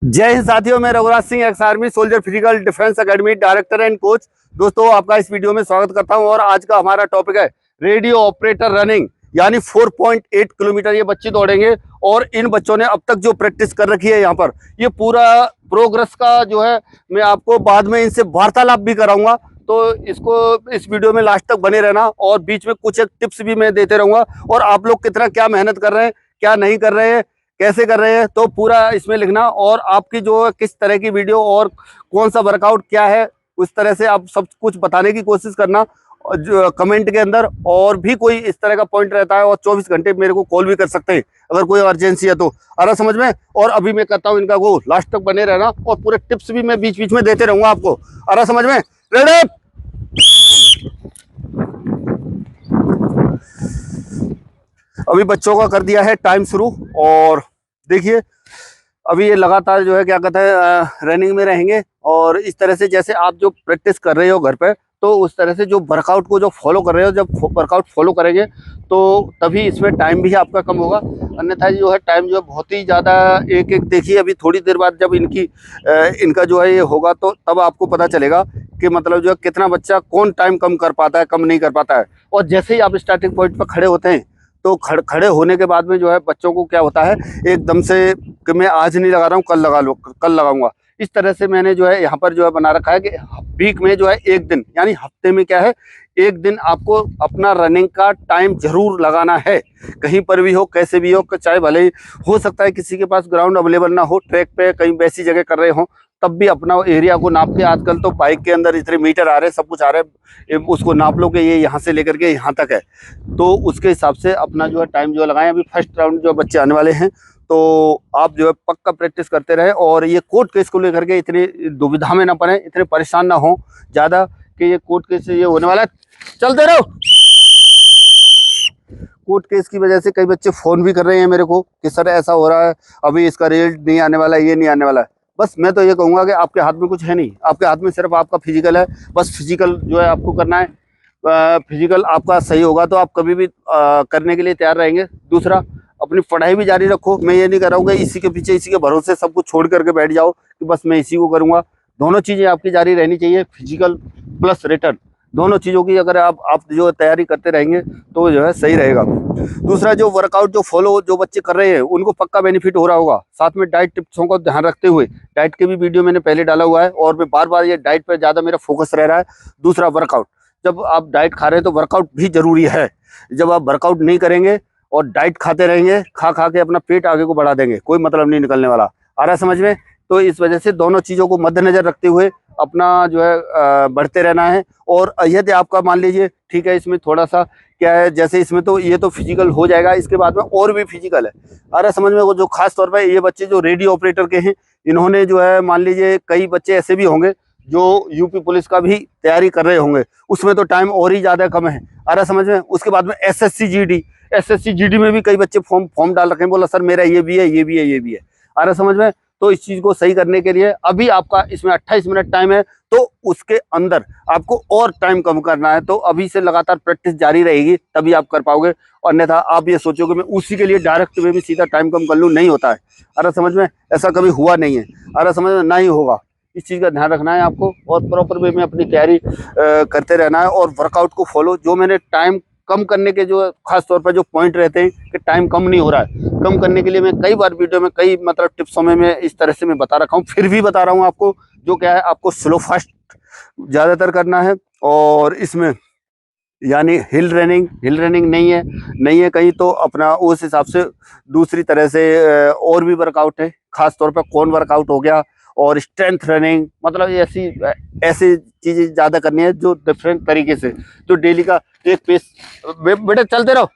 जय हिंद साथियों, मैं Raghuraj Singh, ex army soldier, physical defence academy director and coach. दोस्तों, आपका इस वीडियो में स्वागत करता हूं और आज का हमारा टॉपिक है रेडियो ऑपरेटर रनिंग, यानी 4.8 किलोमीटर ये बच्चे दौड़ेंगे। और इन बच्चों ने अब तक जो प्रैक्टिस कर रखी है यहाँ पर, ये पूरा प्रोग्रेस का जो है मैं आपको बाद में इनसे वार्तालाप भी कराऊंगा। तो इसको इस वीडियो में लास्ट तक बने रहना और बीच में कुछ एक टिप्स भी मैं देते रहूंगा। और आप लोग कितना क्या मेहनत कर रहे हैं, क्या नहीं कर रहे हैं, कैसे कर रहे हैं, तो पूरा इसमें लिखना। और आपकी जो किस तरह की वीडियो और कौन सा वर्कआउट क्या है, उस तरह से आप सब कुछ बताने की कोशिश करना जो कमेंट के अंदर। और भी कोई इस तरह का पॉइंट रहता है और 24 घंटे मेरे को कॉल भी कर सकते हैं अगर कोई अर्जेंसी है तो। आ रहा समझ में? और अभी मैं कहता हूँ इनका वो लास्ट तक बने रहना और पूरे टिप्स भी मैं बीच बीच में देते रहूंगा आपको। आ रहा समझ में? रेडी? अभी बच्चों का कर दिया है टाइम शुरू। और देखिए, अभी ये लगातार जो है क्या कहते हैं रनिंग में रहेंगे। और इस तरह से जैसे आप जो प्रैक्टिस कर रहे हो घर पे, तो उस तरह से जो वर्कआउट को जो फॉलो कर रहे हो, जब वर्कआउट फॉलो करेंगे तो तभी इसमें टाइम भी आपका कम होगा। अन्यथा जो है टाइम जो है बहुत ही ज़्यादा एक एक देखिए, अभी थोड़ी देर बाद जब इनका जो है ये होगा तो तब आपको पता चलेगा कि मतलब जो है कितना बच्चा कौन टाइम कम कर पाता है, कम नहीं कर पाता है। और जैसे ही आप स्टार्टिंग पॉइंट पर खड़े होते हैं तो खड़े होने के बाद में जो है बच्चों को क्या होता है एकदम से कि मैं आज नहीं लगा रहा हूँ, कल लगाऊंगा। इस तरह से मैंने जो है यहाँ पर जो है बना रखा है कि वीक में जो है एक दिन, यानी हफ्ते में क्या है एक दिन आपको अपना रनिंग का टाइम जरूर लगाना है। कहीं पर भी हो, कैसे भी हो, चाहे भले ही हो सकता है किसी के पास ग्राउंड अवेलेबल ना हो, ट्रैक पे कहीं वैसी जगह कर रहे हो, तब भी अपना एरिया को नाप के, आजकल तो बाइक के अंदर इतने मीटर आ रहे हैं, सब कुछ आ रहा है, उसको नाप लो कि ये यहाँ से लेकर के यहाँ तक है। तो उसके हिसाब से अपना जो है टाइम जो है लगाएं। अभी फर्स्ट राउंड जो बच्चे आने वाले हैं, तो आप जो है पक्का प्रैक्टिस करते रहे। और ये कोर्ट केस को लेकर के इतनी दुविधा में ना पड़े, इतने परेशान ना हो ज़्यादा कि ये कोर्ट केस से ये होने वाला है। चलते रहो। कोर्ट केस की वजह से कई बच्चे फ़ोन भी कर रहे हैं मेरे को कि सर ऐसा हो रहा है, अभी इसका रिजल्ट नहीं आने वाला है, ये नहीं आने वाला है। बस मैं तो ये कहूँगा कि आपके हाथ में कुछ है नहीं, आपके हाथ में सिर्फ आपका फिजिकल है। बस फिजिकल जो है आपको करना है। फिजिकल आपका सही होगा तो आप कभी भी करने के लिए तैयार रहेंगे। दूसरा, अपनी पढ़ाई भी जारी रखो। मैं ये नहीं कर रहा हूँ कि इसी के पीछे, इसी के भरोसे सब कुछ छोड़ करके बैठ जाओ कि बस मैं इसी को करूँगा। दोनों चीज़ें आपकी जारी रहनी चाहिए, फिजिकल प्लस रिटर्न। दोनों चीज़ों की अगर आप जो तैयारी करते रहेंगे तो जो है सही रहेगा। दूसरा, जो वर्कआउट जो फॉलो जो बच्चे कर रहे हैं उनको पक्का बेनिफिट हो रहा होगा। साथ में डाइट टिप्सों को ध्यान रखते हुए, डाइट के भी वीडियो मैंने पहले डाला हुआ है और मैं बार बार ये डाइट पर ज़्यादा मेरा फोकस रह रहा है। दूसरा, वर्कआउट। जब आप डाइट खा रहे हैं तो वर्कआउट भी जरूरी है। जब आप वर्कआउट नहीं करेंगे और डाइट खाते रहेंगे, खा खा के अपना पेट आगे को बढ़ा देंगे, कोई मतलब नहीं निकलने वाला। आ रहा है समझ में? तो इस वजह से दोनों चीज़ों को मद्देनजर रखते हुए अपना जो है बढ़ते रहना है। और यदि आपका मान लीजिए ठीक है, इसमें थोड़ा सा क्या है, जैसे इसमें तो ये तो फिजिकल हो जाएगा, इसके बाद में और भी फिजिकल है। अरे समझ में? वो जो खास तौर पर ये बच्चे जो रेडियो ऑपरेटर के हैं, इन्होंने जो है मान लीजिए कई बच्चे ऐसे भी होंगे जो यूपी पुलिस का भी तैयारी कर रहे होंगे, उसमें तो टाइम और ही ज़्यादा कम है। अरे समझ में? उसके बाद में एसएससी जीडी में भी कई बच्चे फॉर्म डाल रखे हैं, बोला सर मेरा ये भी है, ये भी है, ये भी है। अरे समझ में? तो इस चीज़ को सही करने के लिए अभी आपका इसमें 28 मिनट टाइम है, तो उसके अंदर आपको और टाइम कम करना है। तो अभी से लगातार प्रैक्टिस जारी रहेगी, तभी आप कर पाओगे। अन्यथा आप ये सोचोगे मैं उसी के लिए डायरेक्ट वे में सीधा टाइम कम कर लूँ, नहीं होता है। अरे समझ में? ऐसा कभी हुआ नहीं है। अरे समझ में? नहीं होगा। इस चीज़ का ध्यान रखना है आपको और प्रॉपर वे में अपनी तैयारी करते रहना है। और वर्कआउट को फॉलो, जो मैंने टाइम कम करने के जो खास तौर पर जो पॉइंट रहते हैं कि टाइम कम नहीं हो रहा है, कम करने के लिए मैं कई बार वीडियो में कई मतलब टिप्सों में मैं इस तरह से मैं बता रखा हूँ, फिर भी बता रहा हूँ आपको। जो क्या है, आपको स्लो फास्ट ज़्यादातर करना है। और इसमें यानी हिल रनिंग नहीं है कहीं, तो अपना उस हिसाब से दूसरी तरह से और भी वर्कआउट है। खास तौर पर कौन वर्कआउट हो गया और स्ट्रेंथ रनिंग, मतलब ऐसी चीजें ज्यादा करनी है जो डिफरेंट तरीके से, जो डेली का एक पेस। बेटे चलते रहो,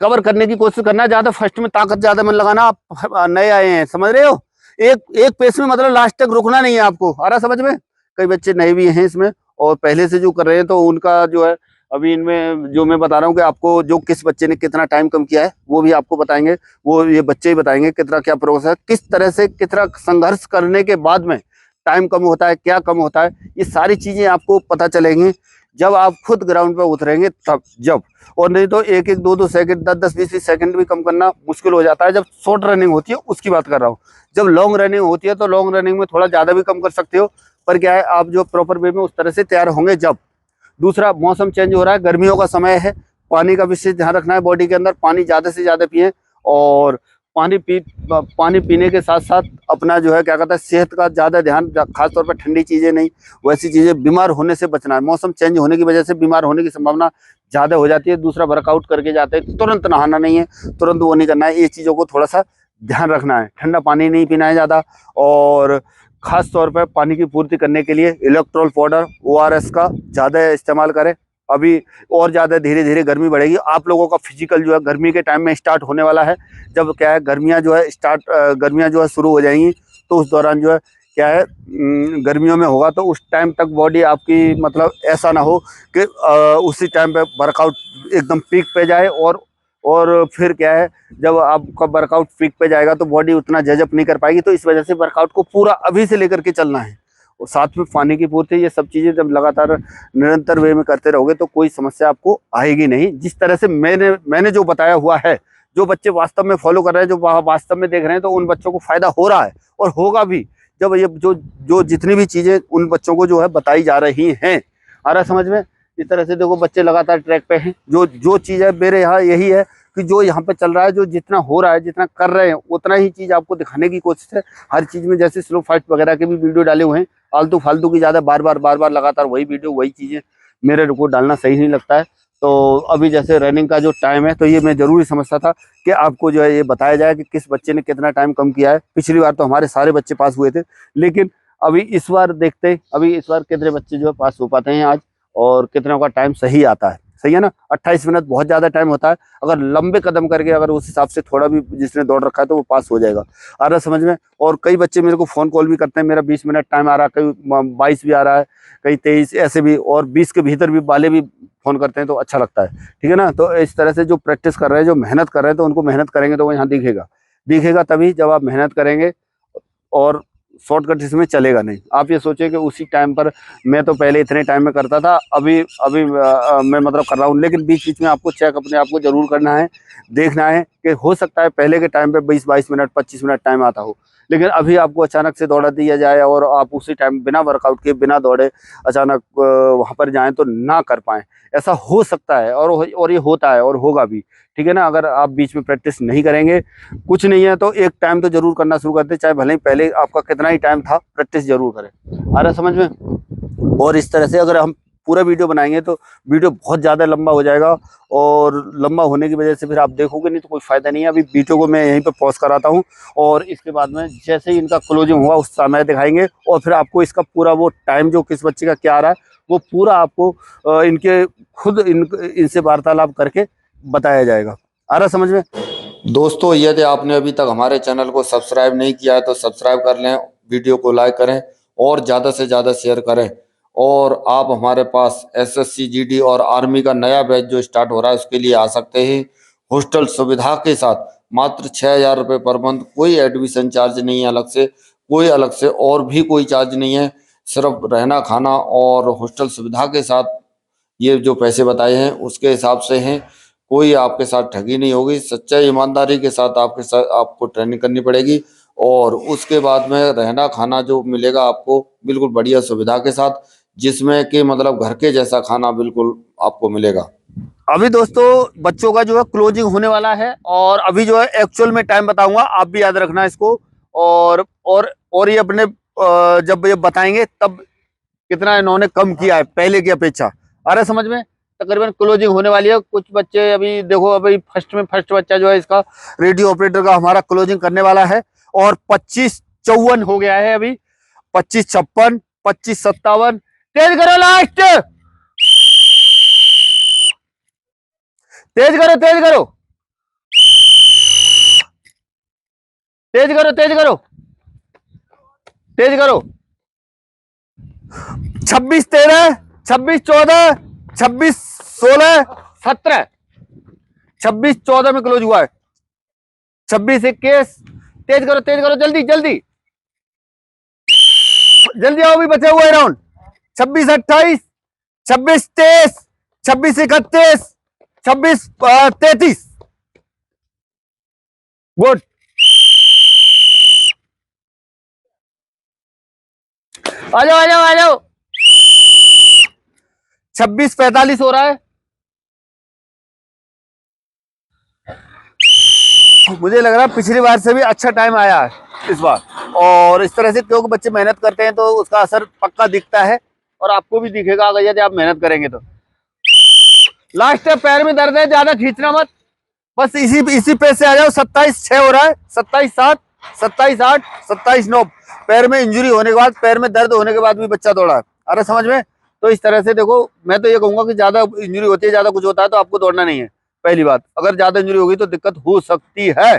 कवर करने की कोशिश करना। ज्यादा फर्स्ट में ताकत ज्यादा मन लगाना। आप नए आए हैं, समझ रहे हो? एक एक पेस में मतलब लास्ट तक रुकना नहीं है आपको। आ रहा समझ में? कई बच्चे नए भी हैं इसमें और पहले से जो कर रहे हैं, तो उनका जो है अभी इनमें जो मैं बता रहा हूँ कि आपको जो किस बच्चे ने कितना टाइम कम किया है वो भी आपको बताएंगे। वो ये बच्चे ही बताएंगे कितना क्या प्रोग्रेस है, किस तरह से कितना संघर्ष करने के बाद में टाइम कम होता है, क्या कम होता है, ये सारी चीजें आपको पता चलेंगी। जब आप खुद ग्राउंड पे उतरेंगे तब, जब, और नहीं तो 1-1, 2-2 सेकंड, 10-10, 20-20 सेकंड भी कम करना मुश्किल हो जाता है। जब शॉर्ट रनिंग होती है उसकी बात कर रहा हूँ। जब लॉन्ग रनिंग होती है तो लॉन्ग रनिंग में थोड़ा ज्यादा भी कम कर सकते हो, पर क्या है, आप जो प्रॉपर वे में उस तरह से तैयार होंगे जब। दूसरा, मौसम चेंज हो रहा है, गर्मियों का समय है, पानी का विशेष ध्यान रखना है। बॉडी के अंदर पानी ज्यादा से ज्यादा पिए, और पानी पीने के साथ साथ अपना जो है क्या कहता है, सेहत का ज्यादा ध्यान, खासतौर पर ठंडी चीजें नहीं, वैसी चीजें, बीमार होने से बचना है। मौसम चेंज होने की वजह से बीमार होने की संभावना ज्यादा हो जाती है। दूसरा, वर्कआउट करके जाते हैं तुरंत नहाना नहीं है, तुरंत वो नहीं करना है। ये चीजों को थोड़ा सा ध्यान रखना है। ठंडा पानी नहीं पीना है ज्यादा, और खास तौर पर पानी की पूर्ति करने के लिए इलेक्ट्रोल पाउडर, ORS का ज्यादा इस्तेमाल करें। अभी और ज्यादा धीरे धीरे गर्मी बढ़ेगी, आप लोगों का फिजिकल जो है गर्मी के टाइम में स्टार्ट होने वाला है। जब क्या है, गर्मियां जो है शुरू हो जाएंगी, तो उस दौरान जो है क्या है, गर्मियों में होगा तो उस टाइम तक बॉडी आपकी, मतलब ऐसा ना हो कि उसी टाइम पे वर्कआउट एकदम पीक पे जाए, और फिर क्या है, जब आपका वर्कआउट पीक पे जाएगा तो बॉडी उतना जजअप नहीं कर पाएगी। तो इस वजह से वर्कआउट को पूरा अभी से लेकर के चलना है, और साथ में पानी की पूर्ति, ये सब चीजें जब लगातार निरंतर वे में करते रहोगे तो कोई समस्या आपको आएगी नहीं। जिस तरह से मैंने जो बताया हुआ है, जो बच्चे वास्तव में फॉलो कर रहे हैं, जो वास्तव में देख रहे हैं, तो उन बच्चों को फायदा हो रहा है और होगा भी। जब ये जो जितनी भी चीजें उन बच्चों को जो है बताई जा रही हैं, आ रहा समझ में। इस तरह से देखो, बच्चे लगातार ट्रैक पे हैं। जो चीज है मेरे यहाँ यही है कि जो यहाँ पे चल रहा है, जो जितना हो रहा है, जितना कर रहे हैं, उतना ही चीज आपको दिखाने की कोशिश है। हर चीज में जैसे स्लो फाइट वगैरह के भी वीडियो डाले हुए हैं, आलतू फालतू की ज्यादा बार बार लगातार वही वीडियो वही चीजें मेरे को डालना सही नहीं लगता है। तो अभी जैसे रनिंग का जो टाइम है, तो ये मैं जरूरी समझता था कि आपको जो है ये बताया जाए कि किस बच्चे ने कितना टाइम कम किया है। पिछली बार तो हमारे सारे बच्चे पास हुए थे, लेकिन अभी इस बार देखते हैं, अभी इस बार कितने बच्चे जो है पास हो पाते हैं आज, और कितने का टाइम सही आता है। सही है ना, 28 मिनट बहुत ज्यादा टाइम होता है। अगर लंबे कदम करके, अगर उस हिसाब से थोड़ा भी जिसने दौड़ रखा है, तो वो पास हो जाएगा। आ रहा समझ में। और कई बच्चे मेरे को फोन कॉल भी करते हैं, मेरा 20 मिनट टाइम आ रहा है, कई 22 भी आ रहा है, कई 23 ऐसे भी, और 20 के भीतर भी वाले भी फोन करते हैं, तो अच्छा लगता है। ठीक है ना। तो इस तरह से जो प्रैक्टिस कर रहे हैं, जो मेहनत कर रहे हैं, तो उनको मेहनत करेंगे तो वो यहाँ दिखेगा तभी जब आप मेहनत करेंगे, और शॉर्टकट इसमें चलेगा नहीं। आप ये सोचिए कि उसी टाइम पर, मैं तो पहले इतने टाइम में करता था, अभी अभी मैं मतलब कर रहा हूँ, लेकिन बीच बीच में आपको चेक अपने आप को जरूर करना है, देखना है कि हो सकता है पहले के टाइम पे 20-22 मिनट 25 मिनट टाइम आता हो, लेकिन अभी आपको अचानक से दौड़ा दिया जाए और आप उसी टाइम बिना वर्कआउट के, बिना दौड़े अचानक वहां पर जाएं तो ना कर पाए। ऐसा हो सकता है, और ये होता है और होगा भी। ठीक है ना। अगर आप बीच में प्रैक्टिस नहीं करेंगे, कुछ नहीं है तो एक टाइम तो जरूर करना शुरू कर दे, चाहे भले ही पहले आपका कितना ही टाइम था, प्रैक्टिस जरूर करें। आ रहा समझ में। और इस तरह से अगर हम पूरा वीडियो बनाएंगे तो वीडियो बहुत ज्यादा लंबा हो जाएगा, और लंबा होने की वजह से फिर आप देखोगे नहीं तो कोई फायदा नहीं है। अभी वीडियो को मैं यहीं पे पॉज कराता हूँ, और इसके बाद में जैसे ही इनका क्लोजिंग हुआ उस समय दिखाएंगे, और फिर आपको इसका पूरा वो टाइम जो किस बच्चे का क्या आ रहा है, वो पूरा आपको इनके खुद इनसे वार्तालाप करके बताया जाएगा। आ रहा समझ में। दोस्तों, यदि आपने अभी तक हमारे चैनल को सब्सक्राइब नहीं किया है तो सब्सक्राइब कर लें, वीडियो को लाइक करें और ज़्यादा से ज़्यादा शेयर करें। और आप हमारे पास SSC GD और आर्मी का नया बैच जो स्टार्ट हो रहा है उसके लिए आ सकते हैं, हॉस्टल सुविधा के साथ। मात्र 6,000 रुपये पर मंथ, कोई एडमिशन चार्ज नहीं है अलग से, कोई अलग से और भी कोई चार्ज नहीं है, सिर्फ रहना खाना और हॉस्टल सुविधा के साथ ये जो पैसे बताए हैं उसके हिसाब से हैं। कोई आपके साथ ठगी नहीं होगी, सच्चाई ईमानदारी के साथ आपके साथ आपको ट्रेनिंग करनी पड़ेगी, और उसके बाद में रहना खाना जो मिलेगा आपको बिल्कुल बढ़िया सुविधा के साथ, जिसमें कि मतलब घर के जैसा खाना बिल्कुल आपको मिलेगा। अभी दोस्तों बच्चों का जो है क्लोजिंग होने वाला है, और अभी जो है एक्चुअल में टाइम बताऊंगा, आप भी याद रखना इसको। और ये अपने जब ये बताएंगे तब कितना इन्होंने कम किया है पहले की अपेक्षा। आ रहा समझ में। तकरीबन क्लोजिंग होने वाली है। कुछ बच्चे अभी देखो, अभी फर्स्ट बच्चा जो है इसका रेडियो ऑपरेटर का हमारा क्लोजिंग करने वाला है, और 25-54 हो गया है अभी, 25-56, 25-57। तेज करो, लास्ट तेज करो, तेज करो, तेज करो, तेज करो, तेज करो। 26-13, 26-14, 26-16, 17, 26-14 में क्लोज हुआ है। 26-21, तेज करो, तेज करो, जल्दी जल्दी जल्दी आओ, भी बचा हुआ है राउंड। 26-28, 26 23, 26 31, 26 33। गुड। आ जाओ आ जाओ आ जाओ। 26 45 हो रहा है। मुझे लग रहा है पिछली बार से भी अच्छा टाइम आया है इस बार। और इस तरह से क्योंकि बच्चे मेहनत करते हैं तो उसका असर पक्का दिखता है और आपको भी दिखेगा अगर यदि आप मेहनत करेंगे तो। लास्ट है, पैर में दर्द है, ज्यादा खींचना मत, बस इसी पेस से आ जाओ। 27 6 हो रहा है, 27 7, 27 8, 27 9। पैर में इंजरी होने के बाद, पैर में दर्द होने के बाद भी बच्चा दौड़ा है। अरे समझ में। तो इस तरह से देखो, मैं तो ये कहूंगा कि ज्यादा इंजरी होती है, ज्यादा कुछ होता है तो आपको दौड़ना नहीं है। पहली बात, अगर ज्यादा इंजरी होगी तो दिक्कत हो सकती है।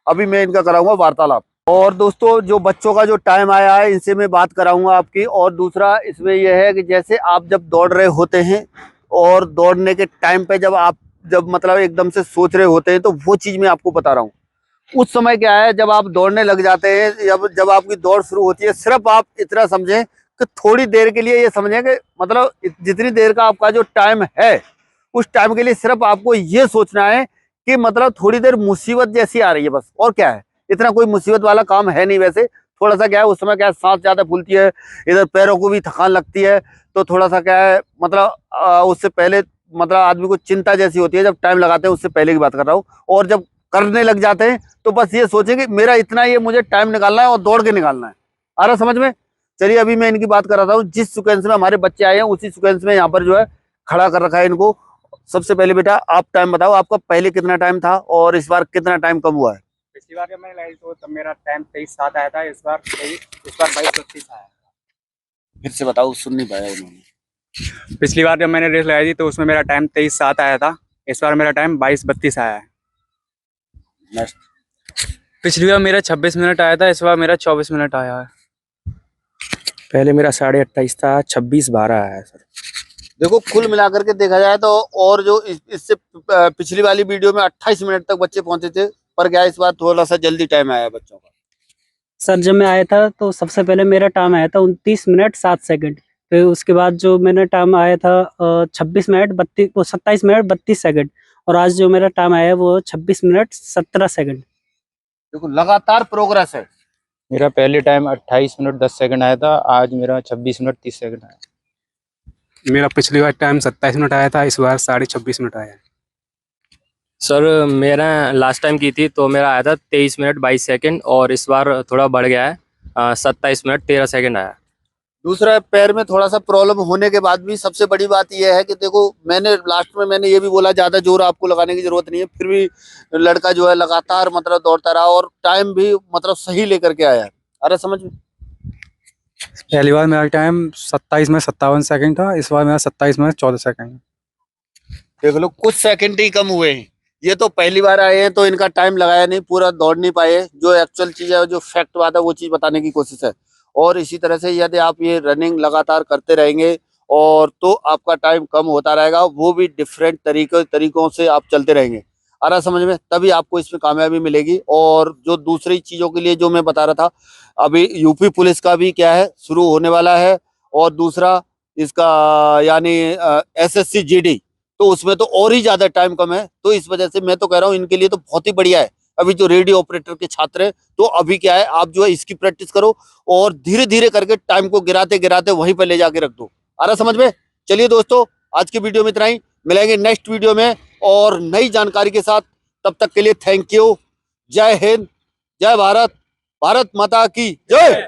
अभी मैं इनका कराऊंगा वार्तालाप। और दोस्तों, जो बच्चों का जो टाइम आया है इनसे मैं बात कराऊंगा आपकी। और दूसरा इसमें यह है कि जैसे आप जब दौड़ रहे होते हैं और दौड़ने के टाइम पे जब मतलब एकदम से सोच रहे होते हैं, तो वो चीज मैं आपको बता रहा हूँ। उस समय क्या है, जब आप दौड़ने लग जाते हैं, जब आपकी दौड़ शुरू होती है, सिर्फ आप इतना समझें कि थोड़ी देर के लिए ये समझें कि मतलब जितनी देर का आपका जो टाइम है, उस टाइम के लिए सिर्फ आपको ये सोचना है कि मतलब थोड़ी देर मुसीबत जैसी आ रही है बस। और क्या है, इतना कोई मुसीबत वाला काम है नहीं। वैसे थोड़ा सा क्या है, उस समय क्या है, सांस ज्यादा फूलती है, इधर पैरों को भी थकान लगती है, तो थोड़ा सा क्या है मतलब उससे पहले मतलब आदमी को चिंता जैसी होती है जब टाइम लगाते हैं, उससे पहले की बात कर रहा हूँ। और जब करने लग जाते हैं तो बस ये सोचे कि मेरा इतना ये मुझे टाइम निकालना है और दौड़ के निकालना है। आ रहा समझ में। चलिए अभी मैं इनकी बात कर रहा हूँ। जिस सिक्वेंस में हमारे बच्चे आए हैं उसी सिक्वेंस में यहाँ पर जो है खड़ा कर रखा है इनको। सबसे पहले बेटा आप टाइम बताओ, आपका पहले कितना टाइम था और इस बार कितना टाइम कम हुआ है? पिछली बार जब मैंने लगाई तो तब मेरा टाइम 23 7 आया था। इस बार 22 32 आया। फिर से बताओ, सुन नहीं पाया उन्होंने। पिछली बार जब मैंने रेस लगाई थी तो उसमें मेरा टाइम 23 7 आया था। इस बार मेरा टाइम 22 32 आया है। नेक्स्ट। पिछली बार मेरा 26 मिनट आया था, इस बार मेरा 24 मिनट आया है। पहले मेरा 28.5 था, 26 12 आया है सर। देखो कुल मिलाकर के देखा जाए तो, और जो इससे पिछली वाली वीडियो में 28 मिनट तक बच्चे पहुंचे थे, पर क्या इस बार थोड़ा सा जल्दी टाइम आया बच्चों का। सर जब मैं आया था तो सबसे पहले मेरा टाइम आया था 29 मिनट 7 सेकंड। फिर उसके बाद जो मेरा टाइम आया था 26 मिनट 27 मिनट 32 सेकंड। और आज जो मेरा टाइम आया है वो 26 मिनट 17 सेकंड। देखो लगातार प्रोग्रेस है। मेरा पहले टाइम 28 मिनट 10 सेकंड आया था, आज मेरा 26 मिनट 30 सेकंड आया। मेरा पिछली बार टाइम 27 मिनट आया था, इस बार 26.5 मिनट आया है। सर मेरा लास्ट टाइम की थी तो मेरा आया था 23 मिनट 22 सेकंड और इस बार थोड़ा बढ़ गया है, 27 मिनट 13 सेकंड आया। दूसरा, पैर में थोड़ा सा प्रॉब्लम होने के बाद भी सबसे बड़ी बात यह है कि देखो, मैंने लास्ट में मैंने ये भी बोला ज्यादा जोर आपको लगाने की जरूरत नहीं है, फिर भी लड़का जो है लगातार मतलब दौड़ता रहा और टाइम भी मतलब सही लेकर के आया। अरे समझ में। पहली बार मेरा टाइम 27 में 57 सेकंड था, इस बार मेरा 27 में 14 सेकंड। देख लो कुछ सेकंड ही कम हुए हैं। ये तो पहली बार आए हैं तो इनका टाइम लगाया नहीं, पूरा दौड़ नहीं पाए। जो एक्चुअल चीज है, जो फैक्ट बात है, वो चीज बताने की कोशिश है। और इसी तरह से यदि आप ये रनिंग लगातार करते रहेंगे और तो आपका टाइम कम होता रहेगा, वो भी डिफरेंट तरीकों से आप चलते रहेंगे। आ रहा समझ में, तभी आपको इसमें कामयाबी मिलेगी। और जो दूसरी चीजों के लिए जो मैं बता रहा था, अभी यूपी पुलिस का भी क्या है शुरू होने वाला है, और दूसरा इसका यानी SSC GD, तो उसमें तो और ही ज्यादा टाइम कम है। तो इस वजह से मैं तो कह रहा हूँ इनके लिए तो बहुत ही बढ़िया है। अभी जो रेडियो ऑपरेटर के छात्र हैं, तो अभी क्या है, आप जो है इसकी प्रैक्टिस करो और धीरे धीरे करके टाइम को गिराते गिराते वहीं पर ले जाके रख दो। आ रहा समझ में। चलिए दोस्तों, आज की वीडियो में इतना ही। मिलेंगे नेक्स्ट वीडियो में और नई जानकारी के साथ। तब तक के लिए थैंक यू। जय हिंद, जय भारत, भारत माता की जय।